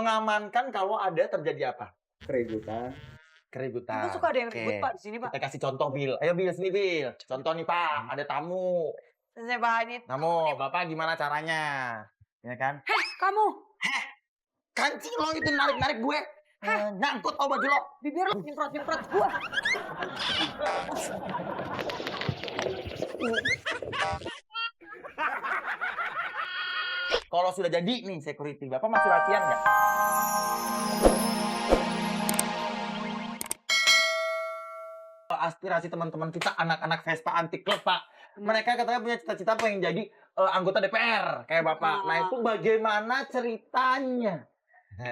mengamankan kalau ada terjadi apa? Keributan. Emang suka ada yang ribut, Pak, di sini, Pak? Kita kasih contoh, Bil. Ayo, Bil, sini, Bil. Contoh nih, Pak. Ada tamu. Saya bahannya. Tamu, Bapak gimana caranya? Ya kan? Heh, kamu. Kancing lo itu narik-narik gue. Nyangkut tau baju lo. Bibir lo nyemprot-nyemprot gua. Kalau sudah jadi nih security, Bapak masih latihan nggak? Aspirasi teman-teman kita anak-anak Vespa anti klub, Pak. Mereka katanya punya cita-cita pengen jadi anggota DPR kayak Bapak. Nah, itu bagaimana ceritanya?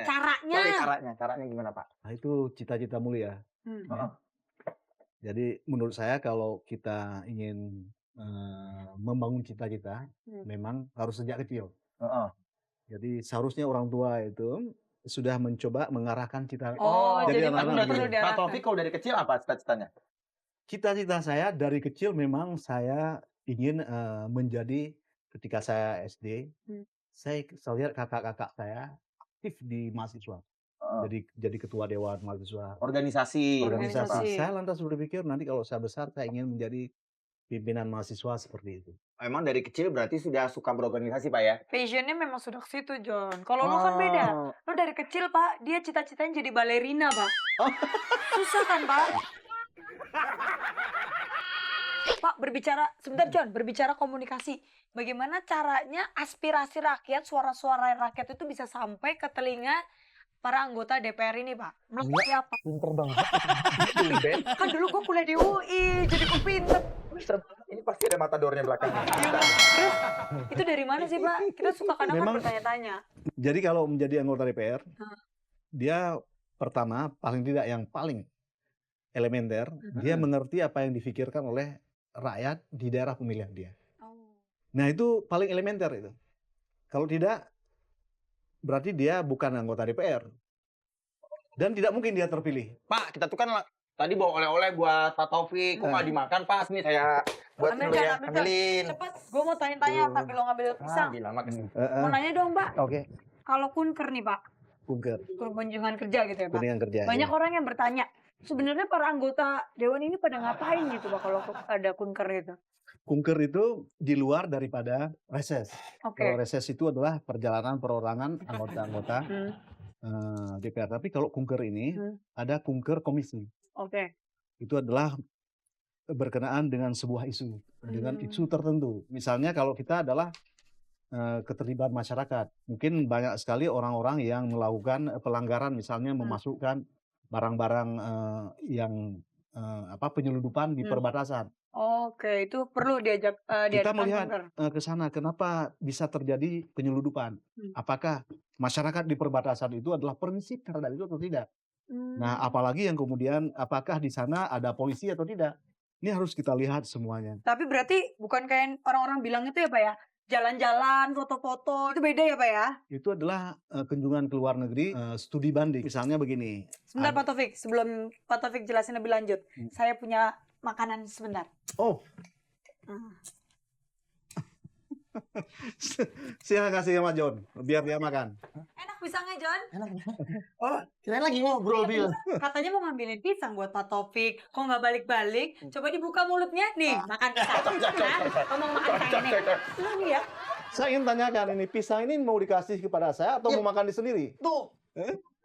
Caranya gimana, Pak? Nah, itu cita-cita mulia. Jadi menurut saya kalau kita ingin membangun cita-cita, memang harus sejak kecil. Jadi seharusnya orang tua itu sudah mencoba mengarahkan cita. Jadi anak-anak perlu begini. Pak diarahkan. Taufik kalau dari kecil apa cita-citanya? Cita-cita saya dari kecil memang saya ingin menjadi ketika saya SD, saya lihat kakak-kakak saya aktif di mahasiswa. Jadi ketua dewan mahasiswa. Organisasi. Saya lantas berpikir nanti kalau saya besar saya ingin menjadi pimpinan mahasiswa seperti itu. Emang dari kecil berarti sudah suka berorganisasi, Pak ya? Passionnya memang sudah ke situ, John. Kalau lu kan beda. Lu dari kecil, Pak, dia cita-citanya jadi balerina, Pak. Susah kan, Pak? Pak, sebentar John, berbicara komunikasi. Bagaimana caranya aspirasi rakyat, suara-suara rakyat itu bisa sampai ke telinga para anggota DPR ini, Pak? Melalui apa? Pinter banget. Kan dulu gue kuliah di UI, jadi gue pinter. Ini pasti ada matadornya belakangnya. Terus, itu dari mana sih, Pak? Kita suka kadang Memang- bertanya-tanya. Jadi kalau menjadi anggota DPR, dia pertama paling tidak yang paling elementer, dia mengerti apa yang difikirkan oleh rakyat di daerah pemilihan dia. Nah itu paling elementer itu. Kalau tidak, berarti dia bukan anggota DPR. Dan tidak mungkin dia terpilih. Pak, kita tuh kan tadi bawa oleh-oleh buat Pak Taufik. Kok nggak dimakan, Pak? Sini saya buat dulu ya. Ambilin. Cepet, gue mau tanya-tanya tapi lo ngambil pisang. Lama kesini. Mau nanya dong, Pak. Oke, Kalau kunker nih, Pak. kunker, Kunjungan kerja gitu ya, Pak. kuningan kerja. Banyak ya. orang yang bertanya, sebenarnya para anggota dewan ini pada ngapain gitu, Pak, kalau ada kunker itu? Kunker itu di luar daripada reses. Oke. Kalau reses itu adalah perjalanan perorangan anggota-anggota DPR. Tapi kalau kunker ini ada kunker komisi. Oke. Itu adalah berkenaan dengan sebuah isu, dengan isu tertentu. Misalnya kalau kita adalah keterlibatan masyarakat, mungkin banyak sekali orang-orang yang melakukan pelanggaran, misalnya memasukkan barang-barang yang penyelundupan di perbatasan. Oke, itu perlu Kita diadakan melihat kunker. ke sana, kenapa bisa terjadi penyelundupan? Apakah masyarakat di perbatasan itu adalah permisif terhadap itu atau tidak? Nah, apalagi yang kemudian apakah di sana ada polisi atau tidak? Ini harus kita lihat semuanya. Tapi berarti bukan kayak orang-orang bilang itu ya, Pak ya? Jalan-jalan, foto-foto, itu beda ya, Pak ya? Itu adalah kunjungan ke luar negeri, studi banding. Misalnya begini. Sebentar, Pak Taufik. Sebelum Pak Taufik jelasin lebih lanjut, saya punya makanan sebentar. Oh, silakan kasih sama John, biar dia makan. Enak pisangnya, John? Oh, kirain lagi ngobrol, Bil. Katanya mau ngambilin pisang buat Pak Taufik. Kok nggak balik-balik? Coba dibuka mulutnya. Nih, makan pisang. Ngomong makan pisang nih. Ini ya. Saya ingin tanyakan, ini pisang ini mau dikasih kepada saya atau mau makan di sendiri? Tuh.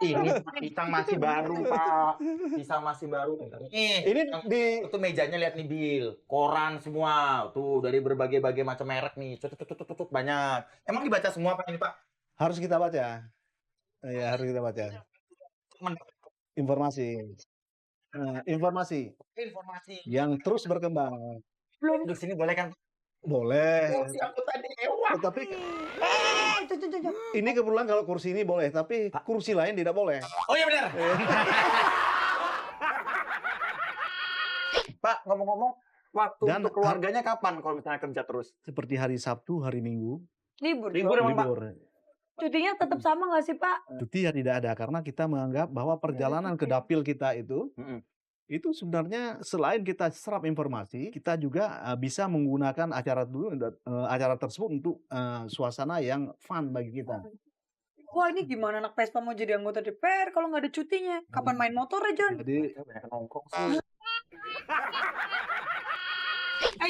Ini pisang masih baru, Pak. Pisang masih baru. Ini Itu mejanya lihat nih, Bil. Koran semua. Tuh, dari berbagai-bagai macam merek nih. Tutut banyak. Emang dibaca semua, Pak, ini, Pak? harus kita baca. Ya, harus kita baca. Informasi. Informasi Informasi. yang terus berkembang. Belum. Duduk sini boleh kan? Boleh. Kursi aku tadi ewan. Tetapi Itu. ini kebetulan kalau kursi ini boleh, tapi kursi lain tidak boleh. Oh iya benar. Pak, ngomong-ngomong, waktu Dan untuk keluarganya kapan kalau misalnya kerja terus? Seperti hari Sabtu, hari Minggu, Libur. Libur emang, Pak? libur. Cutinya tetap sama nggak sih, Pak? Cuti ya tidak ada karena kita menganggap bahwa perjalanan ke dapil kita itu sebenarnya selain kita serap informasi, kita juga bisa menggunakan acara tersebut untuk suasana yang fun bagi kita. Wah ini gimana anak Vespa mau jadi anggota DPR kalau nggak ada cutinya? Kapan main motor ya John? Jadi Banyak nongkrong sih.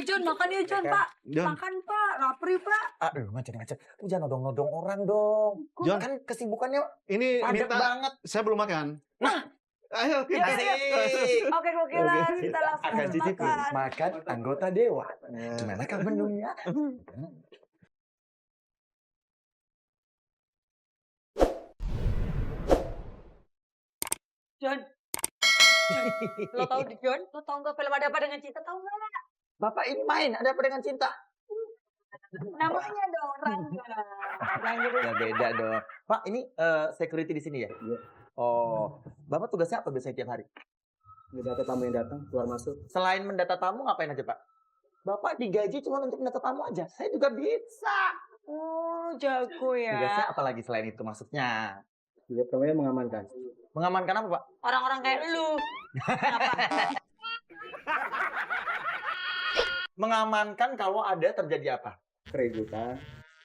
John makan ya John Pak. John, Makan Pak, lapri Pak. Aduh, macet. Lu jangan nodong-nodong orang dong. John. Kan kesibukannya ini padat minta banget. saya belum makan. Nah. Ayo kita. Asik. Oke gokilan, Oke. kita langsung Akan cicipin makan. makan anggota dewan. Gimana kan menunya? John. Lo tau di John? Lo tau nggak film Ada Apa Dengan Cinta? Tahu nggak? Bapak ini main, ada apa dengan cinta? Namanya dong Rangga. Rangga. Ya beda dong. Pak, ini security di sini ya? Iya. Oh, Bapak tugasnya apa biasanya tiap hari? Mendata tamu yang datang, keluar masuk. Selain mendata tamu ngapain aja, Pak? Bapak digaji cuma untuk mendata tamu aja. Saya juga bisa. Oh jago Tugasnya ya. apa lagi selain itu maksudnya? Juga pertamanya mengamankan. Mengamankan apa, Pak? Orang-orang kayak lu. Mengamankan kalau ada terjadi apa? Keributan.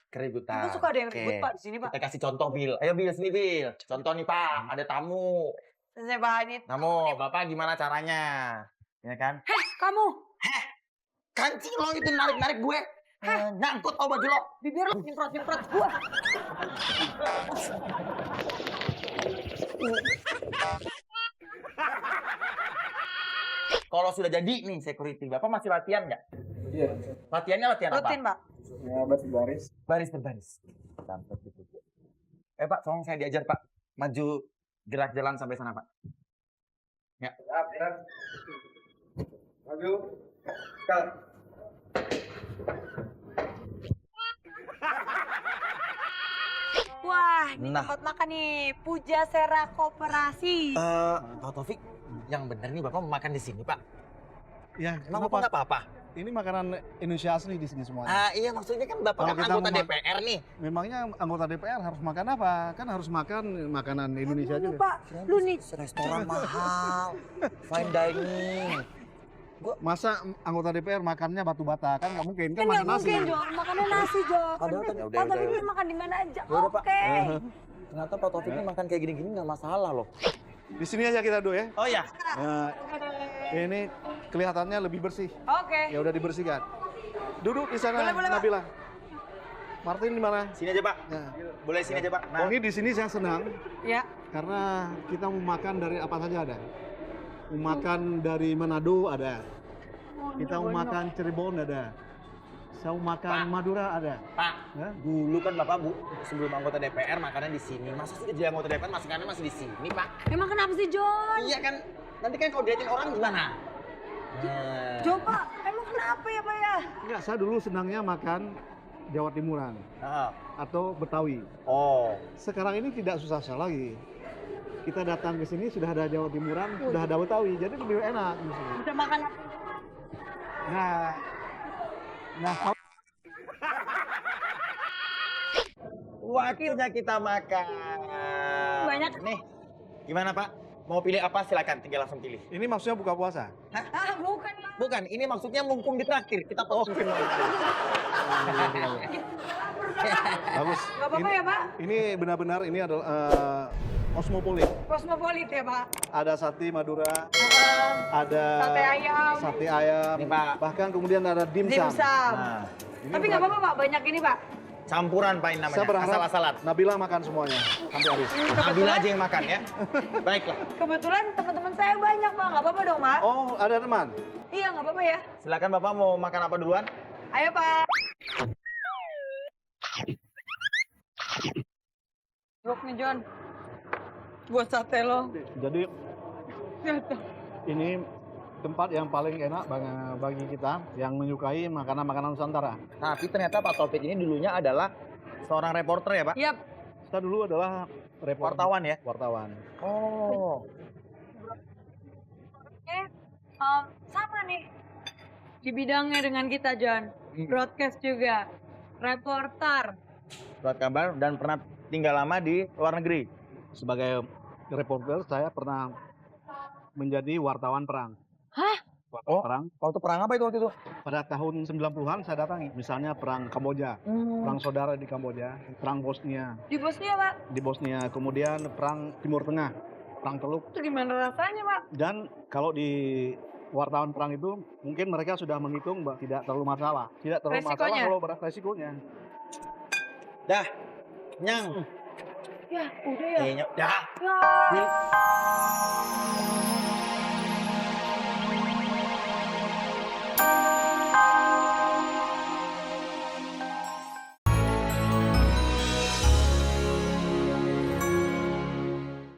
Keributan. Kita suka ada yang Oke. ribut Pak di sini Pak. Kita kasih contoh, Bil. Ayo, Bil, sini, Bil. Contoh nih, Pak. Ada tamu. Saya bahannya. Tamu, Bapak gimana caranya? Ya kan? Heh kamu. Kancing lo itu narik-narik gue. Nyangkut tau baju lo. Bibir lo nyemprot-nyemprot gua. Kalau sudah jadi nih security, Bapak masih latihan nggak? Iya. Latihannya latihan apa? Rutin Pak. Ya, baris. Baris berbaris. Mantap gitu. Pak, tolong saya diajar, Pak. Maju gerak jalan sampai sana, Pak. Ya. Maju. Cut. Wah, ini Nah. tempat makan nih. Pujasera Koperasi. Pak Taufik, yang bener nih Bapak mau makan di sini, Pak. Ya, Emang Bapak kenapa? nggak apa-apa? Ini makanan Indonesia asli di sini semuanya. Iya, maksudnya kan Bapak Kalau kan kita anggota mau DPR nih. Memangnya anggota DPR harus makan apa? Kan harus makan makanan Indonesia Lu juga. Pak, lu nih. Restoran mahal, fine dining. Masa anggota DPR makannya batu bata? Kan nggak mungkin, kan Kan nggak makan nasi. mungkin Jok, makannya nasi Jok. Padahal kan- Pak Udah, tapi udah. dia makan di mana aja. Udah, Pak. Oke. Ternyata Pak Taufik ini makan kayak gini-gini nggak masalah loh. Di sini aja kita dulu ya. Oh ya, Nah, ini kelihatannya lebih bersih. Oke. Ya udah dibersihkan. Duduk di sana, Boleh, boleh, Pak. Nabila. Martin di mana? sini aja Pak. Nah, Boleh sini aja Pak. Nah, pokoknya di sini saya senang Ya. karena kita mau makan dari apa saja ada. Mau makan dari Manado ada. Kita mau makan Cirebon ada. Saya mau makan Pak. Madura ada. Pak, Ya? dulu kan Bapak sebelum anggota DPR makannya di sini. Masa sih jadi anggota DPR masih di sini, Pak? Emang kenapa sih John? Iya kan, nanti kan kalau diliatin orang gimana? John Pak, emang kenapa ya Pak ya? Enggak, saya dulu senangnya makan Jawa Timuran Ah, atau Betawi. oh, Sekarang ini tidak susah lagi. Kita datang ke sini sudah ada Jawa Timuran, sudah ada Betawi, jadi lebih enak di sini. Bisa makan Nah, waktunya kita makan. Banyak. Nih, gimana Pak? Mau pilih apa silakan, tinggal langsung pilih. ini maksudnya buka puasa. Ah, bukan Pak. Bukan, ini maksudnya mumpung ditraktir, kita potong semua. Bagus. Gak apa-apa ya Pak? Ini benar-benar ini adalah Osmopolit. Kosmopolit ya Pak. Ada sate Madura, ada Sate ayam. sate ayam, Nih, Pak. bahkan kemudian ada dimsum. Dimsum. Nah, Ini Tapi nggak apa-apa Pak, banyak ini Pak. campuran Pak ini namanya, Saya berharap asal-asalan. Nabila makan semuanya sampai habis. Nabila aja yang makan ya. Baiklah, Kebetulan teman-teman saya banyak Pak, nggak apa-apa dong Pak. Oh, ada teman. Iya nggak apa-apa ya. silakan Bapak mau makan apa duluan? Ayo Pak. Bok nih John. Buat sate lo. Jadi ini tempat yang paling enak bagi kita yang menyukai makanan-makanan Nusantara. Tapi ternyata Pak Taufik ini dulunya adalah seorang reporter ya Pak? Yap. Kita dulu adalah Wartawan ya? Wartawan. Oh, Oke. Sama nih. Di bidangnya dengan kita John. Broadcast juga. Reporter. buat kabar dan pernah tinggal lama di luar negeri. Sebagai reporter saya pernah menjadi wartawan perang. Hah? waktu Oh. perang. Waktu perang apa itu waktu itu? Pada tahun 90-an saya datangi, misalnya perang Kamboja, perang saudara di Kamboja, perang Bosnia Di Bosnia, Pak. di Bosnia, kemudian perang Timur Tengah, perang Teluk. Itu gimana rasanya, Pak? Dan kalau di wartawan perang itu mungkin mereka sudah menghitung bahwa tidak terlalu masalah, Resikonya? kalau berat resikonya. Dah. Nyang. Ya, udah ya. Dah. Ya.